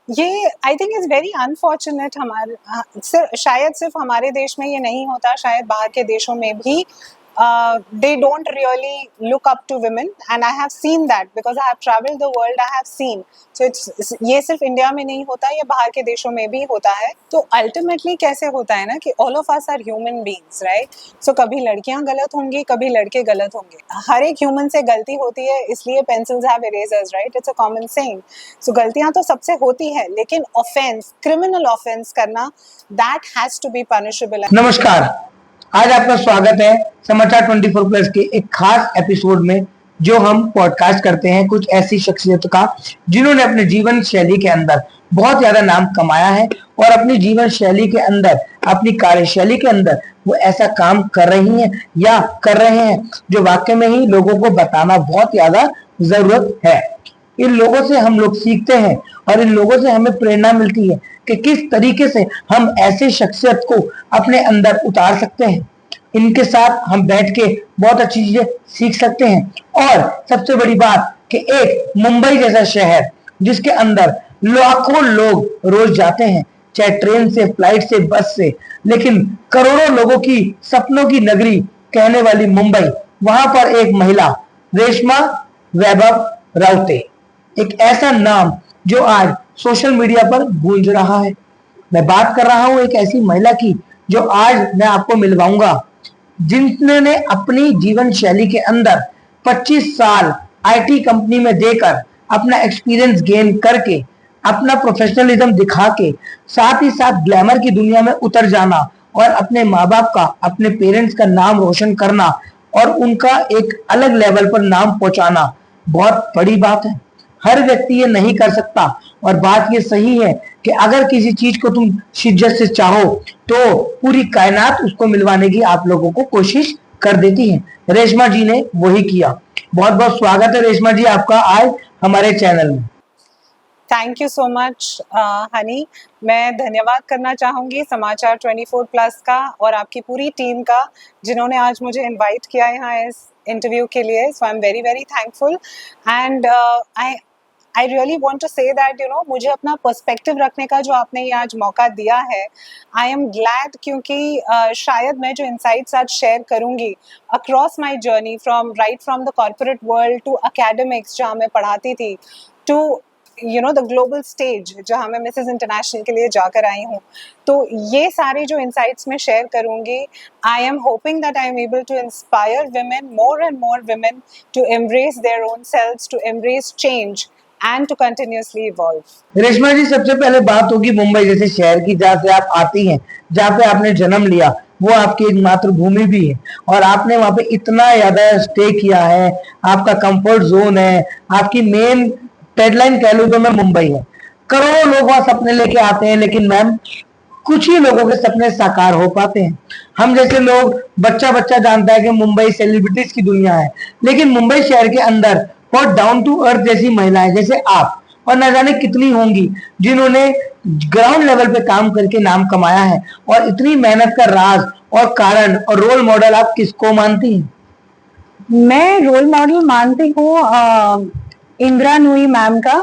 ये I think is very unfortunate. शायद सिर्फ हमारे देश में ये नहीं होता, शायद बाहर के देशों में भी they don't really look up to women, and I have seen that because I have traveled the world. I have seen, so ये सिर्फ इंडिया में नहीं होता, ये बाहर के देशों में भी होता है। तो अल्टीमेटली कैसे होता है ना कि all of us are human beings, right? So कभी लड़कियां गलत होंगी, कभी लड़के गलत होंगे, हर एक ह्यूमन से गलती होती है, इसलिए pencils have erasers, right? It's a common saying. So गलतियां तो सबसे होती है, लेकिन ऑफेंस, क्रिमिनल ऑफेंस करना, that has to be punishable. नमस्कार, आज आपका स्वागत है समाचार 24 प्लस के एक खास एपिसोड में, जो हम पॉडकास्ट करते हैं कुछ ऐसी शख्सियत का जिन्होंने अपने जीवन शैली के अंदर बहुत ज्यादा नाम कमाया है और अपनी जीवन शैली के अंदर, अपनी कार्यशैली के अंदर वो ऐसा काम कर रही हैं या कर रहे हैं जो वाकई में ही लोगों को बताना बहुत ज्यादा जरूरत है। इन लोगों से हम लोग सीखते हैं और इन लोगों से हमें प्रेरणा मिलती है कि किस तरीके से हम ऐसे शख्सियत को अपने अंदर उतार सकते हैं। इनके साथ हम बैठ के बहुत अच्छी चीजें सीख सकते हैं। और सबसे बड़ी बात कि एक मुंबई जैसा शहर जिसके अंदर लाखों लोग रोज जाते हैं, चाहे ट्रेन से, फ्लाइट से, बस से, लेकिन करोड़ों लोगों की सपनों की नगरी कहने वाली मुंबई, वहां पर एक महिला रेशमा वैभव राउते, एक ऐसा नाम जो आज सोशल मीडिया पर गूंज रहा है। मैं बात कर रहा हूं एक ऐसी महिला की जो आज मैं आपको मिलवाऊंगा, जिन्होंने अपनी जीवन शैली के अंदर 25 साल आईटी कंपनी में देकर अपना एक्सपीरियंस गेन करके, अपना प्रोफेशनलिज्म दिखा के, साथ ही साथ ग्लैमर की दुनिया में उतर जाना और अपने माँ बाप का, अपने पेरेंट्स का नाम रोशन करना और उनका एक अलग लेवल पर नाम पहुंचाना बहुत बड़ी बात है। हर व्यक्ति ये नहीं कर सकता और बात ये सही है कि अगर किसी चीज को तुम शिद्दत से चाहो तो पूरी कायनात उसको मिलवाने की आप लोगों को कोशिश कर देती है। रेशमा जी ने वही किया। बहुत बहुत स्वागत है रेशमा जी आपका आज हमारे चैनल में। Thank you so much Honey. मैं धन्यवाद करना चाहूँगी समाचार 24 प्लस का और आपकी पूरी टीम का, जिन्होंने आज मुझे इनवाइट किया यहाँ इस इंटरव्यू के लिए। So I am very very thankful and I really want to say that मुझे अपना पर्सपेक्टिव रखने का जो आपने ये आज मौका दिया है, आई एम ग्लैड, क्योंकि शायद मैं जो इंसाइट्स आज शेयर करूँगी across my journey from the corporate world to academics जहाँ मैं पढ़ाती थी, टू द ग्लोबल स्टेज जहाँ मैं मिसेस इंटरनेशनल के लिए जाकर आई हूँ, तो ये सारे जो इंसाइट्स मैं शेयर करूँगी, I am hoping that I am able to inspire women, more and more women, to embrace their own selves, to embrace change and to continuously evolve. Reshma ji, सबसे पहले बात होगी मुंबई जैसे शहर की, जहाँ से आप आती हैं, जहाँ पे आपने जन्म लिया, वो आपकी एक मातृभूमि भी है और आपने वहाँ पे इतना ज्यादा स्टे किया है, आपका कंफर्ट जोन है, आपकी मेन डेडलाइन कह लो तो मैं मुंबई है। करोड़ों लोग वहां सपने लेके आते हैं, लेकिन मैम कुछ ही लोगों के सपने साकार हो पाते हैं। हम जैसे लोग, बच्चा बच्चा जानता है कि मुंबई सेलिब्रिटीज की दुनिया है, लेकिन मुंबई शहर के अंदर बहुत डाउन टू अर्थ जैसी महिलाएं जैसे आप और न जाने कितनी होंगी जिन्होंने ग्राउंड लेवल पे काम करके नाम कमाया है। और इतनी मेहनत का राज और कारण और रोल मॉडल आप किसको मानती हैं? मैं रोल मॉडल मानती हूँ इंदिरा नूई मैम का,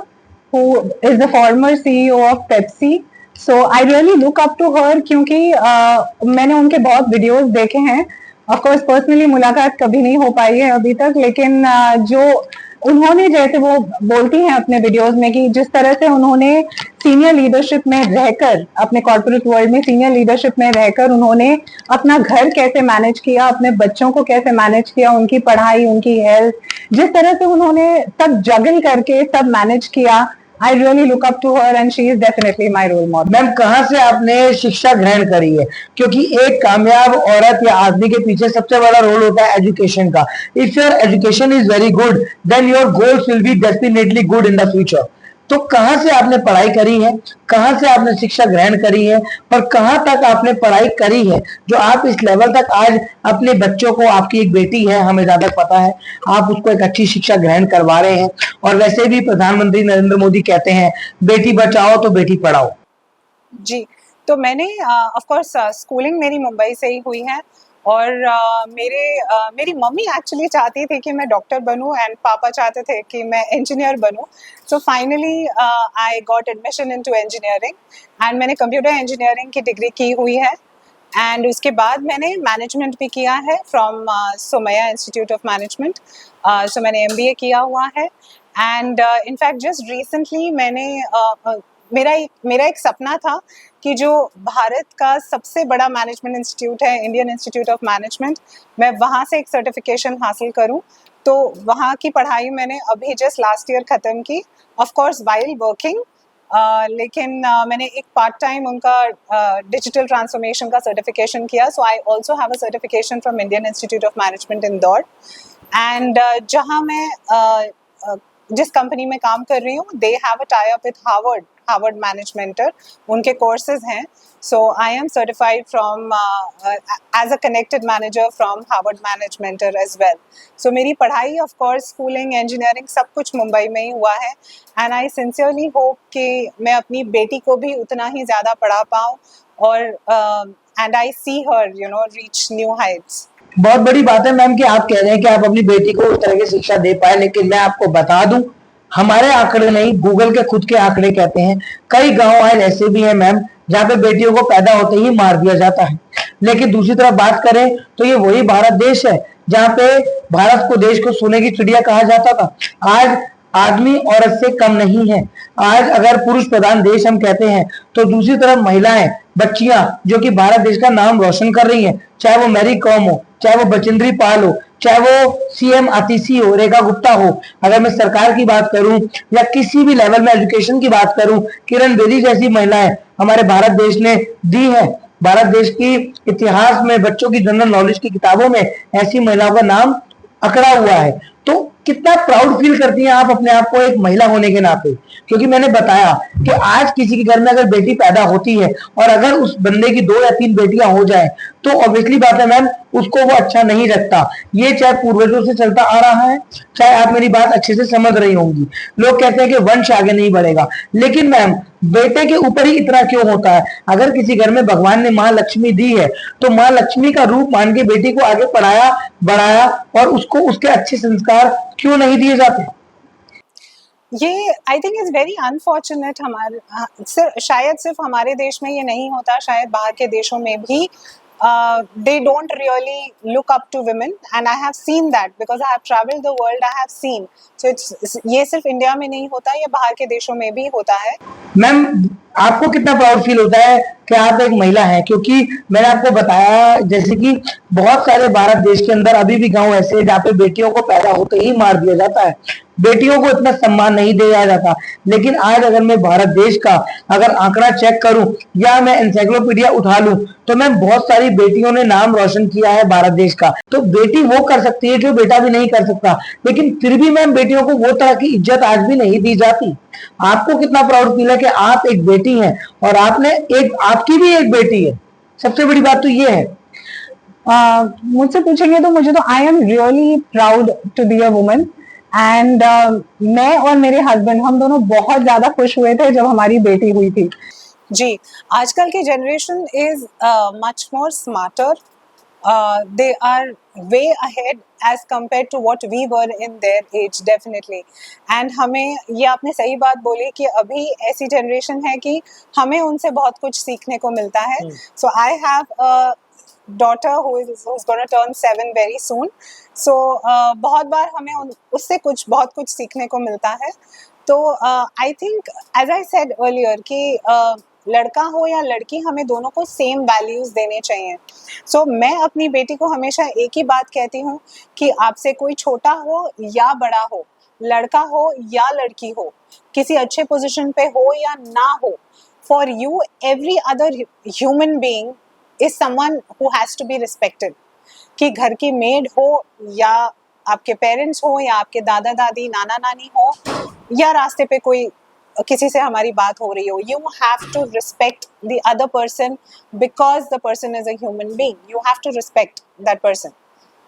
who is the former CEO of Pepsi. So I really look up to her, क्योंकि मैंने उनके बहुत वीडियोस देखे हैं। ऑफ कोर्स पर्सनली मुलाकात कभी नहीं हो पाई है अभी तक, लेकिन जो उन्होंने, जैसे वो बोलती हैं अपने वीडियोस में कि जिस तरह से उन्होंने सीनियर लीडरशिप में रहकर, अपने कॉर्पोरेट वर्ल्ड में सीनियर लीडरशिप में रहकर उन्होंने अपना घर कैसे मैनेज किया, अपने बच्चों को कैसे मैनेज किया, उनकी पढ़ाई, उनकी हेल्थ, जिस तरह से उन्होंने सब जगल करके सब मैनेज किया, I really look up to her and she is definitely my role model. Ma'am, कहाँ से आपने शिक्षा ग्रहण करी है? क्योंकि एक कामयाब औरत या आदमी के पीछे सबसे बड़ा रोल होता है एजुकेशन का। If your education is very good, then your goals will be definitely good in the future. तो कहाँ से आपने पढ़ाई करी है, कहाँ से आपने शिक्षा ग्रहण करी है और कहाँ तक आपने पढ़ाई करी है जो आप इस लेवल तक आज अपने बच्चों को, आपकी एक बेटी है हमें ज्यादा पता है, आप उसको एक अच्छी शिक्षा ग्रहण करवा रहे हैं। और वैसे भी प्रधानमंत्री नरेंद्र मोदी कहते हैं बेटी बचाओ तो बेटी पढ़ाओ। जी, तो मैंने ऑफ कोर्स स्कूलिंग मेरी मुंबई से ही हुई है और मेरी मम्मी एक्चुअली चाहती थी कि मैं डॉक्टर बनूं एंड पापा चाहते थे कि मैं इंजीनियर बनूं. So finally I got admission into engineering and मैंने कंप्यूटर इंजीनियरिंग की डिग्री की हुई है. एंड उसके बाद मैंने मैनेजमेंट भी किया है from Somaiya institute of management. So मैंने एमबीए किया हुआ है. एंड इनफैक्ट जस्ट रिसेंटली मैंने मेरा एक सपना था कि जो भारत का सबसे बड़ा मैनेजमेंट इंस्टीट्यूट है, इंडियन इंस्टीट्यूट ऑफ मैनेजमेंट, मैं वहाँ से एक सर्टिफिकेशन हासिल करूँ. तो वहाँ की पढ़ाई मैंने अभी जस्ट लास्ट ईयर ख़त्म की, ऑफ कोर्स वाइल वर्किंग. लेकिन मैंने एक पार्ट टाइम उनका डिजिटल ट्रांसफॉर्मेशन का सर्टिफिकेशन किया. So I also have a certification from Indian institute of management Indore. And जहाँ मैं जिस कंपनी में काम कर रही हूँ, they have a tie up with Harvard ManageMentor, उनके कोर्सेज हैं. So I am certified from as a connected manager from Harvard ManageMentor as well. So मेरी पढ़ाई ऑफ कोर्स स्कूलिंग, इंजीनियरिंग सब कुछ मुंबई में ही हुआ है. एंड आई सिंसियरली होप कि मैं अपनी बेटी को भी उतना ही ज़्यादा पढ़ा पाऊँ और and I see her reach new heights. बहुत बड़ी बात है मैम कि आप कह रहे हैं कि आप अपनी बेटी को उस तरह की शिक्षा दे पाए, लेकिन मैं आपको बता दूं, हमारे आंकड़े नहीं, गूगल के खुद के आंकड़े कहते हैं कई गांव आज ऐसे भी हैं मैम जहाँ पे बेटियों को पैदा होते ही मार दिया जाता है. लेकिन दूसरी तरफ बात करें तो ये वही भारत देश है जहाँ पे भारत को, देश को सोने की चिड़िया कहा जाता था. आज आदमी औरत से कम नहीं है. आज अगर पुरुष प्रधान देश हम कहते हैं तो दूसरी तरफ महिलाएं, बच्चियां जो कि भारत देश का नाम रोशन कर रही हैं, चाहे वो मैरी कॉम हो, चाहे वो बचेंद्री पाल हो, चाहे वो सीएम आतिशी हो, रेखा गुप्ता हो, अगर मैं सरकार की बात करूं या किसी भी लेवल में एजुकेशन की बात करूं, किरण बेदी जैसी महिलाएं हमारे भारत देश ने दी है. भारत देश की इतिहास में, बच्चों की जनरल नॉलेज की किताबों में ऐसी महिलाओं का नाम अकड़ा हुआ है. तो कितना प्राउड फील करती हैं आप अपने आप को एक महिला होने के नाते? क्योंकि मैंने बताया कि आज किसी के घर में अगर बेटी पैदा होती है और अगर उस बंदे की 2 या 3 बेटियां हो जाए तो ऑब्वियसली बात है मैम, उसको वो अच्छा नहीं रखता. ये चाहे पूर्वजों से चलता आ रहा है, चाहे आप मेरी बात अच्छे से समझ रही होंगी. लोग कहते हैं कि वंश आगे नहीं बढ़ेगा, लेकिन मैम बेटे के ऊपर ही इतना क्यों होता है? अगर किसी घर में भगवान ने माँ लक्ष्मी दी है तो माँ लक्ष्मी का रूप मान के बेटी को आगे पढ़ाया, बढ़ाया और उसको उसके अच्छे संस्कार क्यों नहीं दिए जाते? ये I think is very unfortunate. शायद सिर्फ हमारे देश में ये नहीं होता, शायद बाहर के देशों में भी they don't really look up to women, and I have seen that because I have traveled the world. I have seen. So ये सिर्फ इंडिया में नहीं होता, ये बाहर के देशों में भी होता है. मैम आपको कितना प्राउड फील होता है कि आप एक महिला हैं? क्योंकि मैंने आपको बताया जैसे कि बहुत सारे भारत देश के अंदर अभी भी गांव ऐसे हैं जहाँ पे बेटियों को पैदा होते ही मार दिया जाता है, बेटियों को इतना सम्मान नहीं दिया जाता. लेकिन आज अगर मैं भारत देश का अगर आंकड़ा चेक करूं या मैं एनसाइक्लोपीडिया उठा लूं तो मैं बहुत सारी बेटियों ने नाम रोशन किया है भारत देश का. तो बेटी वो कर सकती है जो बेटा भी नहीं कर सकता, लेकिन फिर भी मैम बेटियों को वो तरह की इज्जत आज भी नहीं दी जाती. आपको कितना प्राउड फील है कि आप एक बेटी हैं और आपने एक, आपकी भी एक बेटी है. सबसे बड़ी बात तो ये है. मुझसे पूछेंगे तो मुझे तो I am really proud to be a woman. And मैं और मेरे हस्बैंड हम दोनों बहुत ज्यादा खुश हुए थे जब हमारी बेटी हुई थी. जी, आजकल की generation is much more smarter. They are way ahead as compared to what we were in their age, definitely. And हमें, ये आपने सही बात बोली कि अभी ऐसी जनरेशन है कि हमें उनसे बहुत कुछ सीखने को मिलता है. So I have a daughter who's going to turn 7 very soon. So बहुत बार हमें उससे बहुत कुछ सीखने को मिलता है. तो I think as I said earlier कि लड़का हो या लड़की, हमें दोनों को सेम वैल्यूज देने चाहिए. सो मैं अपनी बेटी को हमेशा एक ही बात कहती हूँ कि आपसे कोई छोटा हो या बड़ा हो, लड़का हो या लड़की हो, किसी अच्छे पोजीशन पे हो या ना हो, for you every other human being is someone who has to be respected. कि घर की मेड हो या आपके पेरेंट्स हो या आपके दादा दादी नाना नानी हो या रास्ते पे कोई किसी से हमारी बात हो रही हो, you have to respect the other person because the person is a human being. You have to respect that person.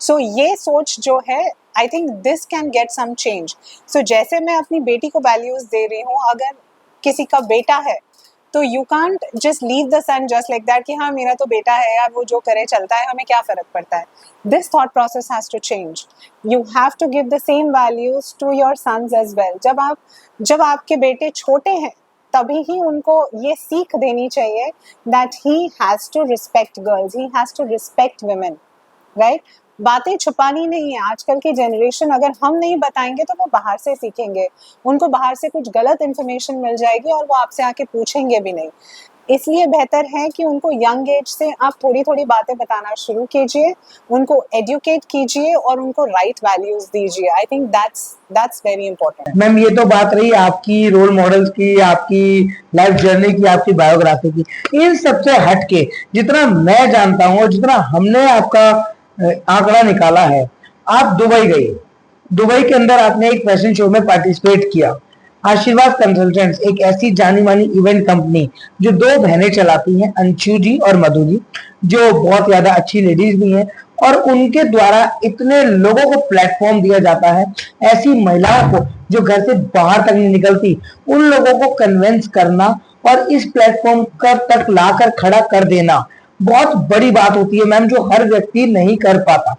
So ये सोच जो है, I think this can get some change. So जैसे मैं अपनी बेटी को values दे रही हूँ, अगर किसी का बेटा है तो you can't just leave the son just like that कि हाँ मेरा तो बेटा है यार, वो जो करे चलता है, हमें क्या फर्क पड़ता है. This thought process has to change. You have to give the same values to your sons as well. जब आपके बेटे छोटे हैं तभी ही उनको ये सीख देनी चाहिए that he has to respect girls, he has to respect women, right. बातें छुपानी नहीं है. आजकल की जनरेशन, अगर हम नहीं बताएंगे तो वो बाहर से सीखेंगे. उनको बाहर से कुछ गलत इन्फॉर्मेशन मिल जाएगी और वो आपसे आके पूछेंगे भी नहीं. इसलिए बेहतर है कि उनको यंग एज से आप थोड़ी थोड़ी बातें बताना शुरू कीजिए, उनको एडुकेट कीजिए और उनको राइट वैल्यूज दीजिए. I think that's very important. Ma'am ये तो बात रही आपकी रोल मॉडल्स की, आपकी लाइफ जर्नी की, आपकी बायोग्राफी की. इन सबसे हटके जितना मैं जानता हूँ और जितना हमने आपका आंकड़ा निकाला है, आप दुबई गई. दुबई के अंदर आपने एक फैशन शो में पार्टिसिपेट किया. आशीर्वाद कंसल्टेंट्स एक ऐसी जानी मानी इवेंट कंपनी जो दो बहनें चलाती हैं, अंशु जी और मधु जी, जो बहुत ज्यादा अच्छी लेडीज भी हैं, और उनके द्वारा इतने लोगों को प्लेटफॉर्म दिया जाता है. ऐसी महिलाओं को जो घर से बाहर तक नहीं निकलती, उन लोगों को कन्विंस करना और इस प्लेटफॉर्म तक लाकर खड़ा कर देना बहुत बड़ी बात होती है मैम, जो हर व्यक्ति नहीं कर पाता.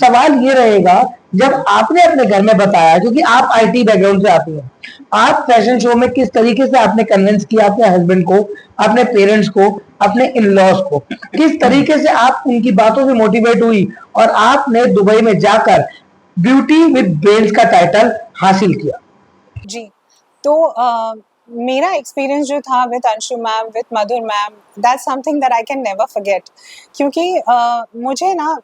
सवाल ये रहेगा, जब आपने अपने घर में बताया, क्योंकि आप आईटी बैकग्राउंड से आती हैं, आप फैशन शो में किस तरीके से आपने कन्विंस किया अपने हस्बैंड को, अपने पेरेंट्स को, अपने इन लॉज को, किस तरीके से आप उनकी बातों से मोटिवेट हुई और आपने दुबई में जाकर ब्यूटी विद ब्रेन्स का टाइटल हासिल किया? जी, तो मेरा एक्सपीरियंस जो था with Anshu ma'am, with Madhur ma'am, that's something that I can never forget. क्योंकि मुझे ना,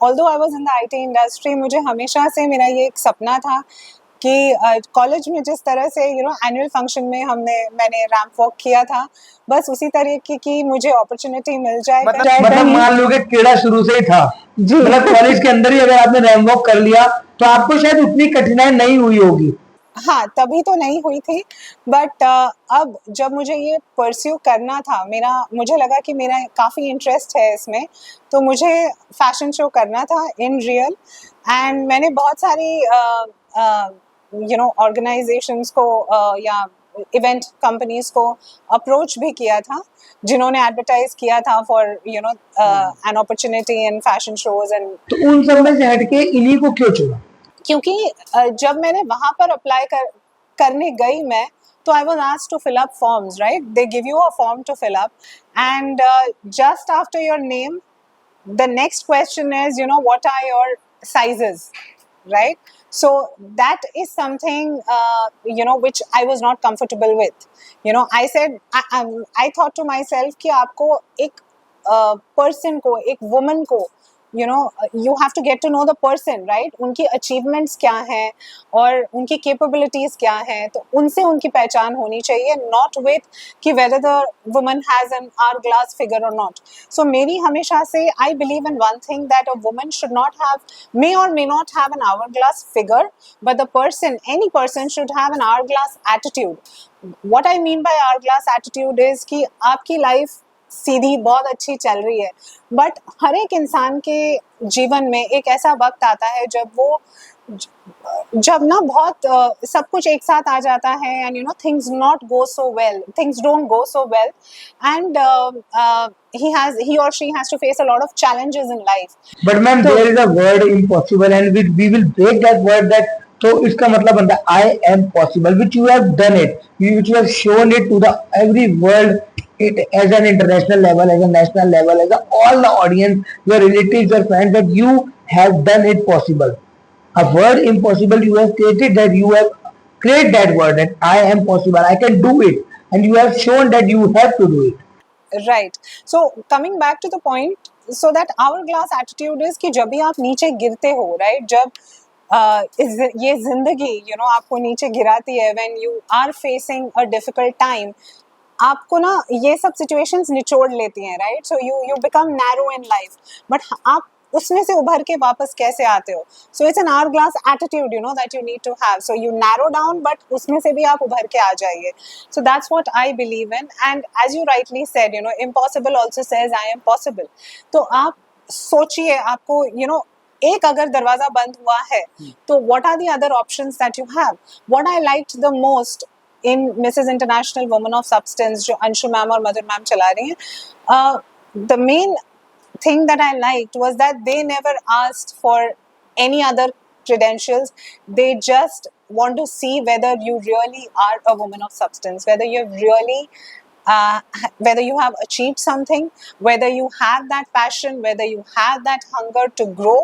although I was in the IT industry, मुझे हमेशा से मेरा ये एक सपना था कि कॉलेज में जिस तरह से एनुअल फंक्शन में मैंने रैंप वॉक किया था, बस उसी तरीके की मुझे अपॉर्चुनिटी मिल जाए. मतलब मान लो कि कीड़ा शुरू से ही था जी. मतलब कॉलेज के अंदर ही अगर आपने रैंप वॉक कर लिया तो आपको शायद उतनी कठिनाई नहीं हुई होगी. हाँ, तभी तो नहीं हुई थी. बट अब जब मुझे ये परस्यू करना था, मुझे लगा कि मेरा काफ़ी इंटरेस्ट है इसमें, तो मुझे फैशन शो करना था इन रियल. एंड मैंने बहुत सारी ऑर्गेनाइजेशंस को या इवेंट कंपनीज को अप्रोच भी किया था, जिन्होंने एडवर्टाइज किया था for an opportunity in fashion shows. And तो उन सब में से हटके इन्हीं को क्यों चुना? क्योंकि जब मैंने वहां पर अप्लाई करने गई मैं, तो I was asked to fill up forms, right. They give you a form to fill up, and just after your name the next question is, what are your sizes, right? So that is something which I was not comfortable with. I said, I thought to myself कि आपको एक person को, एक woman को, you have to get to know the person, right? उनकी achievements क्या हैं और उनकी capabilities क्या हैं, तो उनसे उनकी पहचान होनी चाहिए, not with कि whether the woman has an hourglass figure or not. So मेरी हमेशा से, I believe in one thing, that a woman should not have, may or may not have an hourglass figure, but the person, any person should have an hourglass attitude. What I mean by hourglass attitude is कि आपकी life सीधी बहुत अच्छी चल रही है, but हर एक इंसान के जीवन में एक ऐसा वक्त आता है जब ना बहुत सब कुछ एक साथ आ जाता है, and things not go so well, things don't go so well, and he or she has to face a lot of challenges in life. But ma'am, there is a word impossible, and we will break that word. That तो इसका मतलब बनता है I am possible, which you have done it, which you have shown it to the every world, it as an international level, as a national level, as all the audience, your relatives, your friends, that you have done it possible. A word impossible, you have created that, you have created that word, that I am possible, I can do it, and you have shown that you have to do it. Right. So coming back to the point, so that hourglass attitude is कि जब भी आप नीचे गिरते हो, right, जब ये जिंदगी आपको नीचे गिराती है, when you are facing a difficult time, आपको ना ये सब सिचुएशंस निचोड़ लेती हैं, right. So you become narrow in life, but आप उसमें से उभर के वापस कैसे आते हो? So it's an hourglass attitude that you need to have. So you narrow down, but उसमें से भी आप उभर के आ जाइए. So that's what I believe in. And as you rightly said, impossible also says I am possible. तो आप सोचिए, आपको एक अगर दरवाजा बंद हुआ है, तो what are the other options that you have? What I liked the most in Mrs. International Women of Substance जो अंशु मैम और मधुर मैम चला रही हैं, the main thing that I liked was that they never asked for any other credentials. They just want to see whether you really are a woman of substance, whether you've really whether you have achieved something, whether you have that passion, whether you have that hunger to grow.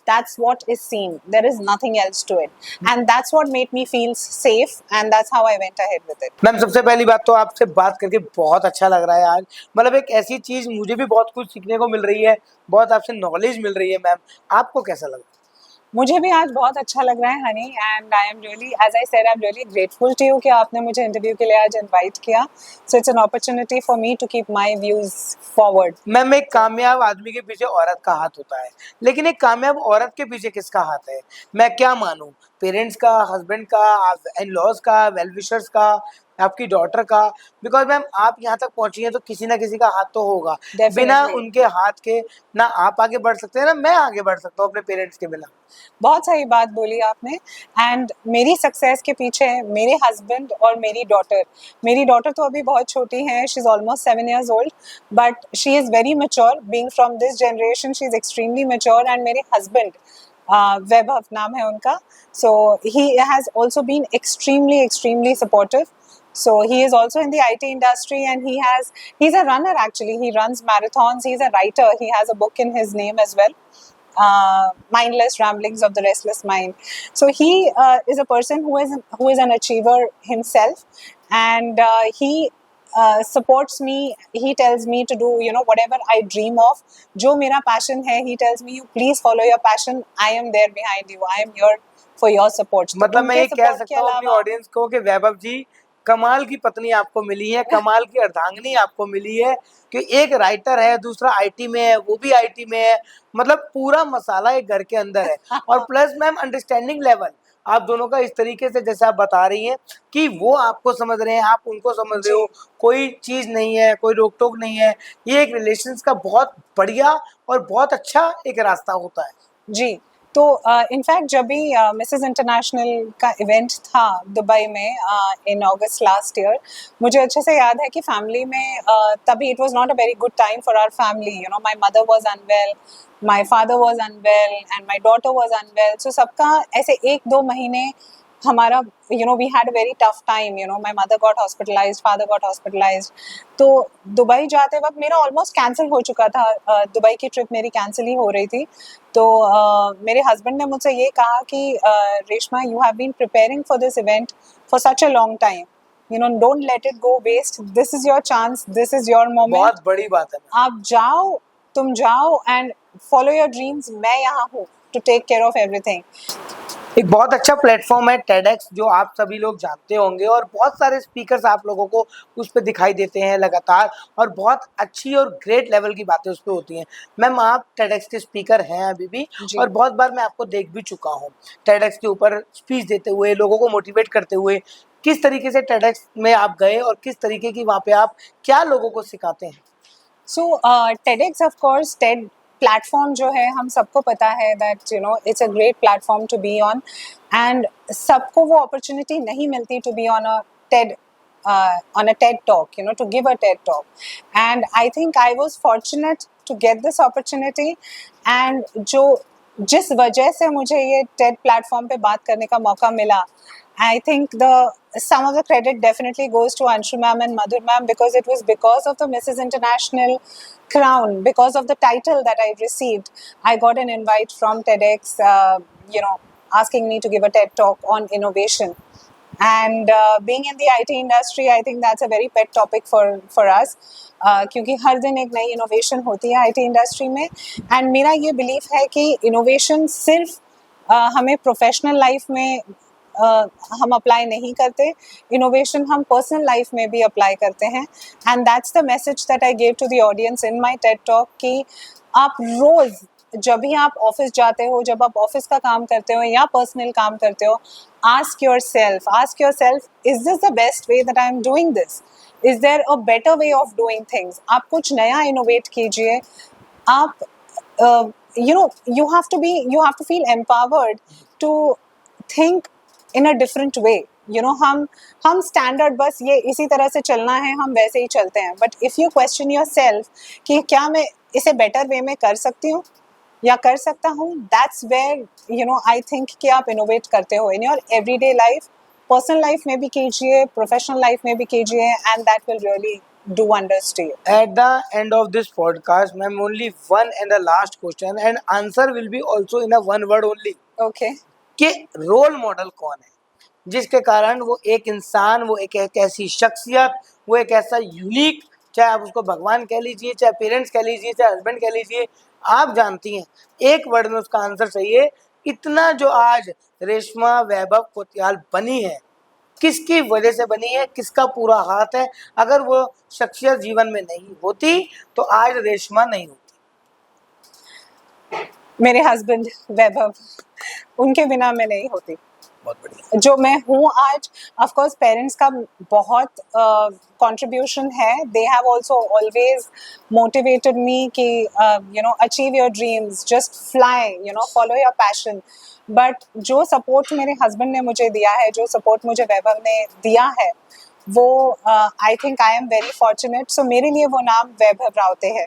That's what is seen. There is nothing else to it, and that's what made me feel safe, and that's how I went ahead with it. Ma'am सबसे पहली बात तो आपसे बात करके बहुत अच्छा लग रहा है आज, मतलब एक ऐसी चीज मुझे भी बहुत कुछ सीखने को मिल रही है, बहुत आपसे नॉलेज मिल रही है मैम, आपको कैसा लगा? मुझे भी आज बहुत अच्छा लग रहा है honey, and I am really, as I said, I am really grateful to you कि आपने मुझे इंटरव्यू के लिए आज इनवाइट किया. So it's an opportunity for me to keep my views forward. Ma'am एक कामयाब आदमी के पीछे औरत का हाथ होता है, लेकिन एक कामयाब औरत के पीछे किसका हाथ है? मैं क्या मानूं, पेरेंट्स का, हस्बैंड का, इन लॉज का, वेल विशर्स का, आपकी डॉटर का? बिकॉज मैम आप यहाँ तक पहुंची हैं तो किसी ना किसी का हाथ तो होगा. Definitely. बिना उनके हाथ के ना आप आगे बढ़ सकते हैं ना मैं आगे बढ़ सकता हूँ अपने पेरेंट्स के बिना. बहुत सही बात बोली आपने. एंड मेरी सक्सेस के पीछे मेरे हस्बैंड और मेरी डॉटर. मेरी डॉटर तो अभी बहुत छोटी है, she is almost 7 years old, but she is very mature. Being from this generation, she is extremely mature. And मेरे हस्बैंड, वैभव नाम है उनका, so he has also been extremely supportive. So he is also in the IT industry, and he's a runner actually. He runs marathons. He's a writer. He has a book in his name as well, Mindless Ramblings of the Restless Mind. So he is a person who is an achiever himself, and he supports me. He tells me to do whatever I dream of. जो मेरा passion है, he tells me, you please follow your passion. I am there behind you. I am here for your support. मतलब मैं ये कह सकता हूँ अपनी ऑडियंस को कि वैभव जी, कमाल की पत्नी आपको मिली है, कमाल की अर्धांगिनी आपको मिली है, कि एक राइटर है, दूसरा आईटी में है, वो भी आईटी में है, मतलब पूरा मसाला एक घर के अंदर है. और प्लस मैम अंडरस्टैंडिंग लेवल आप दोनों का इस तरीके से जैसे आप बता रही हैं कि वो आपको समझ रहे हैं, आप उनको समझ रहे हो, कोई चीज नहीं है, कोई रोक टोक नहीं है. ये एक रिलेशंस का बहुत बढ़िया और बहुत अच्छा एक रास्ता होता है. जी. तो इनफैक्ट जब भी मिसेस इंटरनेशनल का इवेंट था दुबई में इन अगस्त लास्ट ईयर, मुझे अच्छे से याद है कि फैमिली में तभी it was not a very good time for our family. My mother was unwell, my father was unwell, and my daughter was unwell. So सबका ऐसे 1-2 महीने हमारा we had a very tough time. My mother got hospitalized, father got hospitalized. तो Dubai जाते वक्त मेरा almost cancel हो चुका था. दुबई की ट्रिप मेरी कैंसिल ही हो रही थी. तो मेरे हस्बैंड ने मुझसे ये कहा कि Reshma, you have been preparing for this event for such a long time. Don't let it go waste. This is your chance, this is your moment. बहुत बड़ी बात है. आप जाओ, तुम जाओ एंड फॉलो योर ड्रीम्स. मैं यहाँ हूँ to take care of everything. एक बहुत अच्छा प्लेटफॉर्म है TEDx, जो आप सभी लोग जानते होंगे, और बहुत सारे स्पीकर्स आप लोगों को उस पर दिखाई देते हैं लगातार, और बहुत अच्छी और ग्रेट लेवल की बातें उस पर होती हैं. मैम आप TEDx के स्पीकर हैं अभी भी, और बहुत बार मैं आपको देख भी चुका हूँ TEDx के ऊपर स्पीच देते हुए, लोगों को मोटिवेट करते हुए. किस तरीके से TEDx में आप गए और किस तरीके की वहाँ पे आप क्या लोगों को सिखाते हैं? So TEDx, of course, TED platform जो है हम सबको पता है that it's a great platform to be on, and सबको वो अपॉर्चुनिटी नहीं मिलती to be on a TED talk, to give a TED talk. And I think I was fortunate to get this opportunity, and जिस वजह से मुझे ये TED platform पे बात करने का मौका मिला, I think some of the credit definitely goes to Anshu ma'am and Madhur ma'am, because it was because of the Mrs. International crown, because of the title that I received. I got an invite from TEDx, asking me to give a TED talk on innovation. And being in the IT industry, I think that's a very pet topic for us, क्योंकि हर दिन एक नई innovation होती है IT industry में. And मेरा ये belief है कि innovation सिर्फ हमें professional life में हम अप्लाई नहीं करते. इनोवेशन हम पर्सनल लाइफ में भी अप्लाई करते हैं. And that's the message that I gave to the audience in my TED talk, कि आप रोज जब भी आप ऑफिस जाते हो, जब आप ऑफिस का काम करते हो या पर्सनल काम करते हो, ask yourself, is this the best way that I am doing this? Is there a better way of doing things? आप कुछ नया इनोवेट कीजिए. आप you have to feel empowered to think in a different way. हम standard बस ये इसी तरह से चलना है, हम वैसे ही चलते हैं. But if you question your self कि क्या मैं इसे बेटर वे में कर सकती हूँ या कर सकता हूँ, दैट्स वेयर आई थिंक कि आप इनोवेट करते हो in your everyday life. Personal life में भी कीजिए, प्रोफेशनल लाइफ में भी कीजिए, and that will really do wonders to you. At the end of this podcast, ma'am, only one and the last question, and answer will be also in a one word only. Okay. कि role model कौन है जिसके कारण वो एक इंसान, वो एक ऐसी शख्सियत, वो एक ऐसा यूनिक, चाहे आप उसको भगवान कह लीजिए, चाहे पेरेंट्स कह लीजिए, चाहे हस्बैंड कह लीजिए, आप जानती हैं, एक वर्ड में उसका आंसर चाहिए. इतना जो आज रेशमा वैभव कोतवाल बनी है, किसकी वजह से बनी है, किसका पूरा हाथ है? अगर वो शख्सियत जीवन में नहीं होती तो आज रेशमा नहीं होती. मेरे हस्बैंड वैभव, उनके बिना मैं नहीं होती. बहुत बढ़िया. जो मैं हूँ आज, ऑफ कोर्स पेरेंट्स का बहुत कंट्रीब्यूशन है. They have also always motivated me कि achieve your dreams, just fly, follow your passion. But जो सपोर्ट मेरे हस्बैंड ने मुझे दिया है, जो सपोर्ट मुझे वैभव ने दिया है, वो I think I am very fortunate. So मेरे लिए वो नाम वैभव रावते है.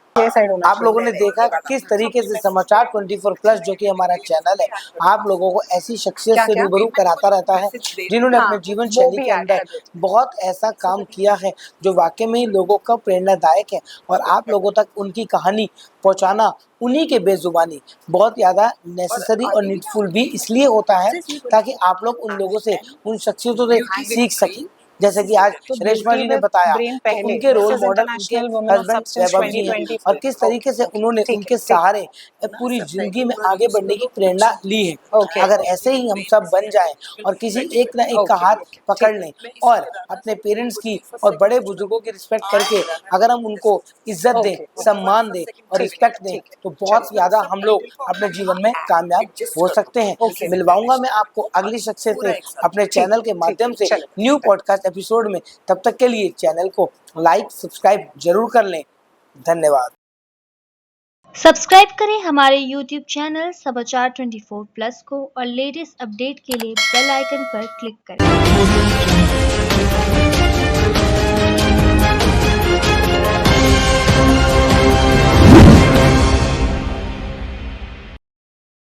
आप लोगों ने देखा किस तरीके से समाचार 24+ जो कि हमारा चैनल है, आप लोगों को ऐसी शख्सियत से रूबरू कराता रहता है जिन्होंने अपने जीवन शैली के अंदर बहुत ऐसा काम किया है जो वाकई में ही लोगों का प्रेरणादायक है. और आप लोगों तक उनकी कहानी पहुंचाना उन्हीं के बेजुबानी बहुत ज़्यादा नेसेसरी और नीडफुल भी इसलिए होता है ताकि आप लोग उन लोगों से, उन शख्सियतों से सीख सकें. जैसे कि आज रेशमा जी ने बताया कि उनके रोल मॉडल उनके हस्बैंड वैभव जी हैं और किस तरीके से उन्होंने उनके सहारे पूरी जिंदगी में आगे बढ़ने की प्रेरणा ली है. अगर ऐसे ही हम सब बन जाएं और किसी एक ना एक का हाथ पकड़ लें और अपने पेरेंट्स की और बड़े बुजुर्गों की रिस्पेक्ट करके अगर हम उनको इज्जत दें, सम्मान दें और रिस्पेक्ट दें तो बहुत ज़्यादा हम लोग अपने जीवन में कामयाब हो सकते हैं. मिलवाऊंगा मैं आपको अगली शख्सियत से अपने चैनल के माध्यम से न्यू पॉडकास्ट एपिसोड में. तब तक के लिए चैनल को लाइक सब्सक्राइब जरूर कर लें. धन्यवाद. सब्सक्राइब करें हमारे YouTube चैनल समाचार 24+ को और लेटेस्ट अपडेट के लिए बेल आइकन पर क्लिक करें.